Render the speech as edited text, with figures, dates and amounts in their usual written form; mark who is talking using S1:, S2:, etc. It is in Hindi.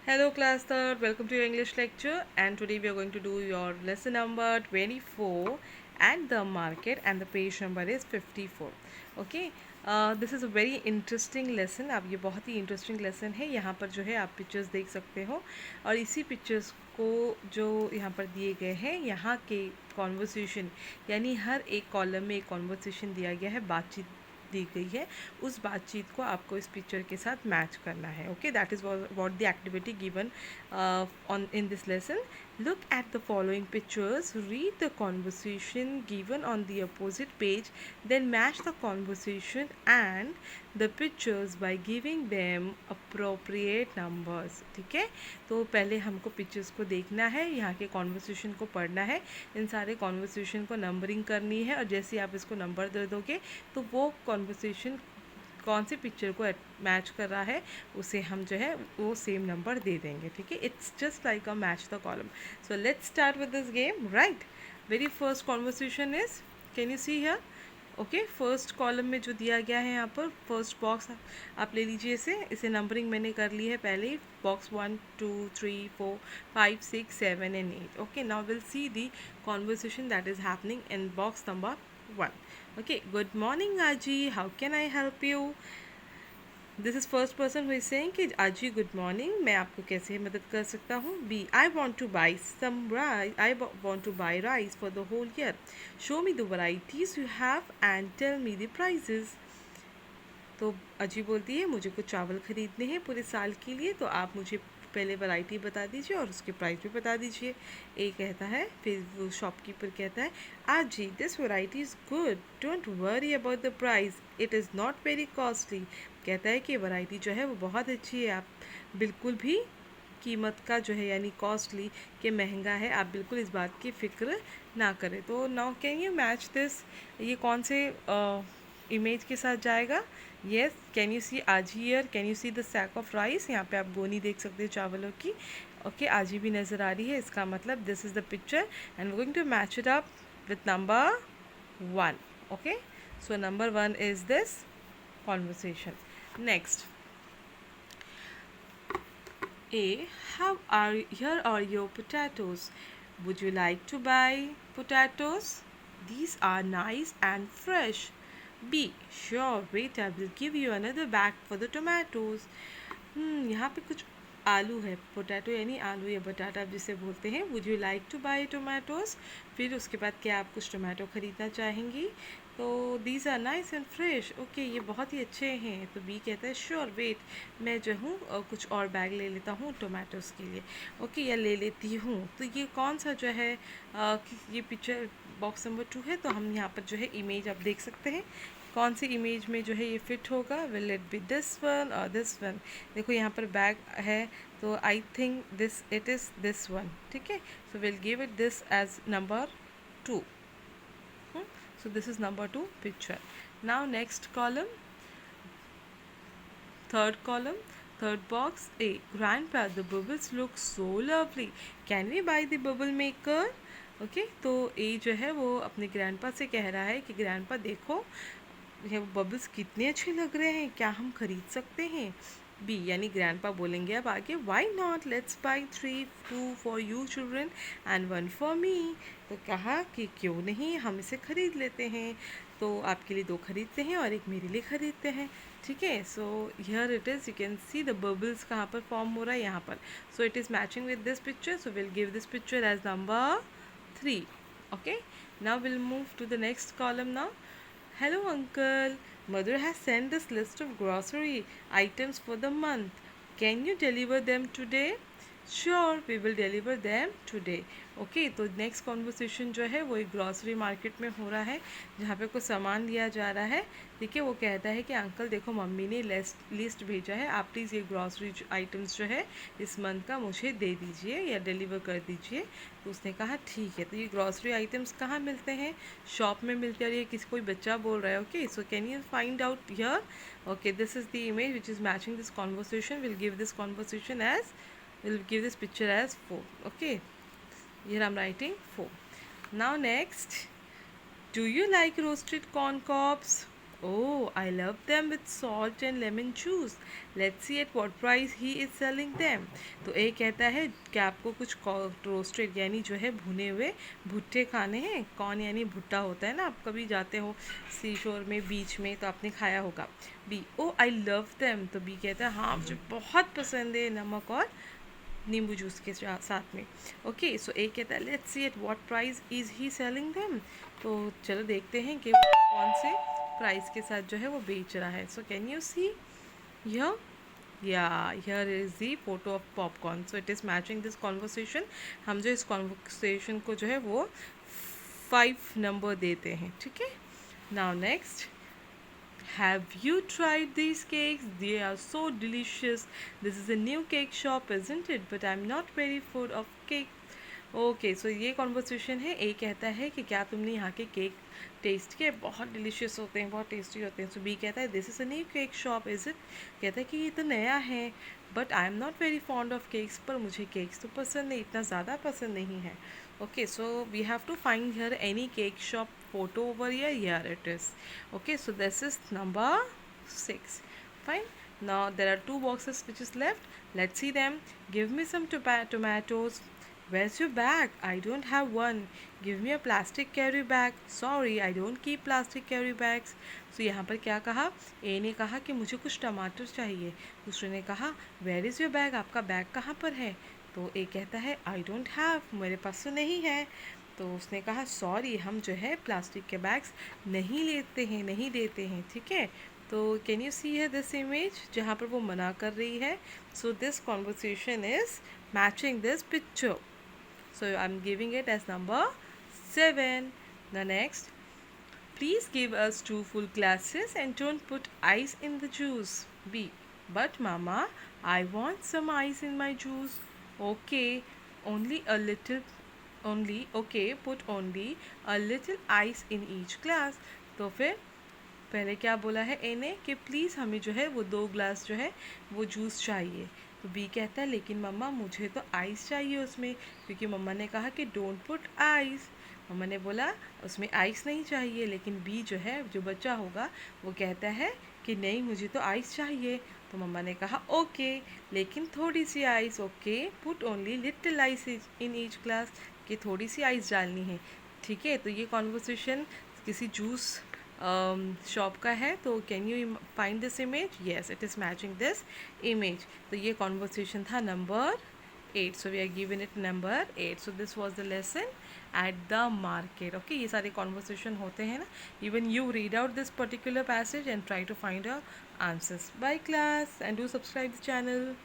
S1: Hello class third, welcome to your English lecture, and today we are going to do your lesson number 24 and the market, and the page number is 54. Okay, this is a very interesting lesson. अब ये बहुत ही इंटरेस्टिंग लेसन है. यहाँ पर जो है आप पिक्चर्स देख सकते हो और इसी पिक्चर्स को जो यहाँ पर दिए गए हैं यहाँ के कॉन्वर्सेशन यानी हर एक कॉलम में एक कॉन्वर्सेशन दिया गया है, बातचीत दी गई है. उस बातचीत को आपको इस पिक्चर के साथ मैच करना है. Okay, that is what the activity given on in this lesson. Look at the following pictures, read the conversation given on the opposite page, then match the conversation and the pictures by giving them appropriate numbers. ठीक है, तो पहले हमको पिक्चर्स को देखना है, यहाँ के कॉन्वर्सेशन को पढ़ना है, इन सारे कॉन्वर्सेशन को नंबरिंग करनी है और जैसे आप इसको नंबर दे दोगे तो वो कॉन्वर्सेशन कौन सी पिक्चर को मैच कर रहा है उसे हम जो है वो सेम नंबर दे देंगे. ठीक है, it's just like a match the column. So let's start with this game. Right, very first conversation is, can you see here? Okay, first column में जो दिया गया है यहाँ पर फर्स्ट बॉक्स आप ले लीजिए. इसे नंबरिंग मैंने कर ली है पहले ही. Box 1 2 3 4 5 6 7 and 8. Okay, now will see the conversation that is happening in box number 1. Okay, good morning Aji, how can I help you? This is first person who is saying कि Aji good morning, मैं आपको कैसे मदद कर सकता हूँ. B, I want to buy some rice. I want to buy rice for the whole year. Show me the varieties you have and tell me the prices. तो अजी बोलती है मुझे कुछ चावल ख़रीदने हैं पूरे साल के लिए, तो आप मुझे पहले वैरायटी बता दीजिए और उसके प्राइस भी बता दीजिए. ए कहता है, फिर वो शॉपकीपर कहता है अजी this variety is good, don't worry about the price, it is not very costly. कहता है कि वैरायटी जो है वो बहुत अच्छी है, आप बिल्कुल भी कीमत का जो है यानी कॉस्टली के महंगा है, आप बिल्कुल इस बात की फ़िक्र ना करें. तो now can you match this, ये कौन से इमेज के साथ जाएगा? Yes, can you see Aaji here, can you see the sack of rice, यहाँ पे आप गोनी देख सकते हैं चावलों की. ओके, आजी भी नज़र आ रही है, इसका मतलब this is the picture and we going to match it up with number 1. Okay, so number 1 is this conversation. Next, A, here are your potatoes. Would you like to buy potatoes? These are nice and fresh. B, sure, wait, I will give you another bag for the tomatoes. यहाँ पे कुछ आलू है, पोटैटो यानी आलू या बटाटा जिसे बोलते हैं. Would you like two by tomatoes, फिर उसके बाद क्या आप कुछ टोमेटो ख़रीदना चाहेंगी? तो these are nice and fresh. Okay, ये बहुत ही अच्छे हैं. तो बी कहता है श्योर वेट, मैं जो हूँ कुछ और बैग ले लेता हूँ टोमेटोज़ के लिए. ओके, या ले लेती हूँ. तो ये कौन सा जो है ये पिक्चर बॉक्स नंबर 2 है, तो हम यहाँ पर जो है इमेज आप देख सकते हैं कौन सी इमेज में जो है ये फिट होगा. Will it be this one or this one? देखो यहाँ पर बैग है, तो I think this it is this one. ठीक है, so will give it this as number 2. So this is number 2 picture. Now next column, third column, third box. A, grandpa, the bubbles look so lovely, can we buy the bubble maker? Okay, तो ए जो है वो अपने ग्रैंडपा से कह रहा है कि ग्रैंडपा देखो ये बबल्स कितने अच्छे लग रहे हैं, क्या हम खरीद सकते हैं? बी यानी ग्रैंडपा बोलेंगे अब आगे, why not, let's buy 2 for you children and 1 for me. तो कहा कि क्यों नहीं, हम इसे ख़रीद लेते हैं. तो आपके लिए 2 खरीदते हैं और एक मेरे लिए ख़रीदते हैं. ठीक है, so here it is, you can see the bubbles कहाँ पर फॉर्म हो रहा है, यहाँ पर. So it is matching with this picture, so will give this picture as number 3. Okay, now we'll move to the next column now. Hello uncle, mother has sent this list of grocery items for the month. Can you deliver them today? Sure, we will deliver them today. Okay, तो नेक्स्ट कॉन्वर्सेशन जो है वो एक ग्रॉसरी मार्केट में हो रहा है जहाँ पे कुछ सामान लिया जा रहा है. ठीक है, वो कहता है कि अंकल देखो मम्मी ने लिस्ट भेजा है, आप प्लीज़ ये ग्रॉसरी आइटम्स जो है इस मंथ का मुझे दे दीजिए या डिलीवर कर दीजिए. तो उसने कहा ठीक है. तो ये ग्रॉसरी आइटम्स कहाँ मिलते हैं? शॉप में मिलते हैं. और ये किसी कोई बच्चा बोल रहा है. Okay, so can you find out here? Okay, this is the image which is matching this conversation. Will give this conversation as, we'll give this picture as 4. Okay, here I'm writing 4. Now next, do you like roasted corn cobs? Oh, I love them with salt and lemon juice. Let's see at what price he is selling them. तो ए कहता है कि आपको कुछ रोस्टेड यानी जो है भुने हुए भुट्टे खाने हैं. कौन यानी भुट्टा होता है ना, आप कभी जाते हो सी शोर में बीच में तो आपने खाया होगा. B, O I love them. तो बी कहता है हाँ मुझे बहुत पसंद है नमक और नींबू जूस के साथ में. ओके, सो ए कहता है let's see at what price is he selling them. तो चलो देखते हैं कि वो कौन से प्राइस के साथ जो है वो बेच रहा है. So can you see here, या here is the photo of popcorn. So it is matching this conversation. हम जो इस कॉन्वर्सेशन को जो है वो 5 नंबर देते हैं. ठीक है. Now next, have you tried these cakes? They are so delicious. This is a new cake shop, isn't it? But I'm not very fond of cake. Okay, so ये कॉन्वर्सेशन है. ए कहता है कि क्या तुमने यहाँ के केक टेस्ट किए, बहुत डिलीशियस होते हैं, बहुत टेस्टी होते हैं. सो बी कहता है this is a new cake shop, is it. कहता है कि ये तो नया है, but I am not very fond of cakes. पर मुझे केक्स तो पसंद नहीं, इतना ज़्यादा पसंद नहीं है. Okay, so we have to find here any cake shop photo over here. Here it is. Okay, so this is number 6. Fine. Now there are 2 boxes which is left. Let's see them. Give me some tomatoes. Where's your bag? I don't have one. Give me a plastic carry bag. Sorry, I don't keep plastic carry bags. So यहाँ पर क्या कहा, ए ने कहा कि मुझे कुछ टमाटर चाहिए. दूसरे ने कहा वेयर इज़ योर बैग, आपका बैग कहाँ पर है. तो ए कहता है आई डोंट हैव, मेरे पास तो नहीं है. तो उसने कहा सॉरी, हम जो है प्लास्टिक के बैग्स नहीं लेते हैं, नहीं देते हैं. ठीक है. तो कैन यू सी है दिस इमेज जहाँ पर वो मना कर रही है. So this conversation is matching this picture. So I am giving it as number 7. The next, please give us 2 full glasses and don't put ice in the juice. B, but mama, I want some ice in my juice. Okay, only a little, only, okay, put only a little ice in each glass. तो फिर पहले क्या बोला है ए ने कि प्लीज़ हमें जो है वो 2 ग्लास जो है वो जूस चाहिए. तो बी कहता है लेकिन मम्मा मुझे तो आइस चाहिए उसमें, क्योंकि मम्मा ने कहा कि डोंट पुट आइस. मम्मा ने बोला उसमें आइस नहीं चाहिए, लेकिन बी जो है जो बच्चा होगा वो कहता है कि नहीं मुझे तो आइस चाहिए. तो मम्मा ने कहा ओके, लेकिन थोड़ी सी ice. Okay, put only little ice in each glass, कि थोड़ी सी आइस डालनी है. ठीक है. तो ये कॉन्वर्सेशन किसी जूस शॉप का है. तो can you find this image. Yes, it is matching this image. तो ये कॉन्वर्सेशन था number 8. So we are given it number 8. So this was the lesson at the market. Okay, ये सारे कॉन्वर्सेशन होते हैं ना. Even you read out this particular passage and try to find answers. Bye class, and do subscribe the channel.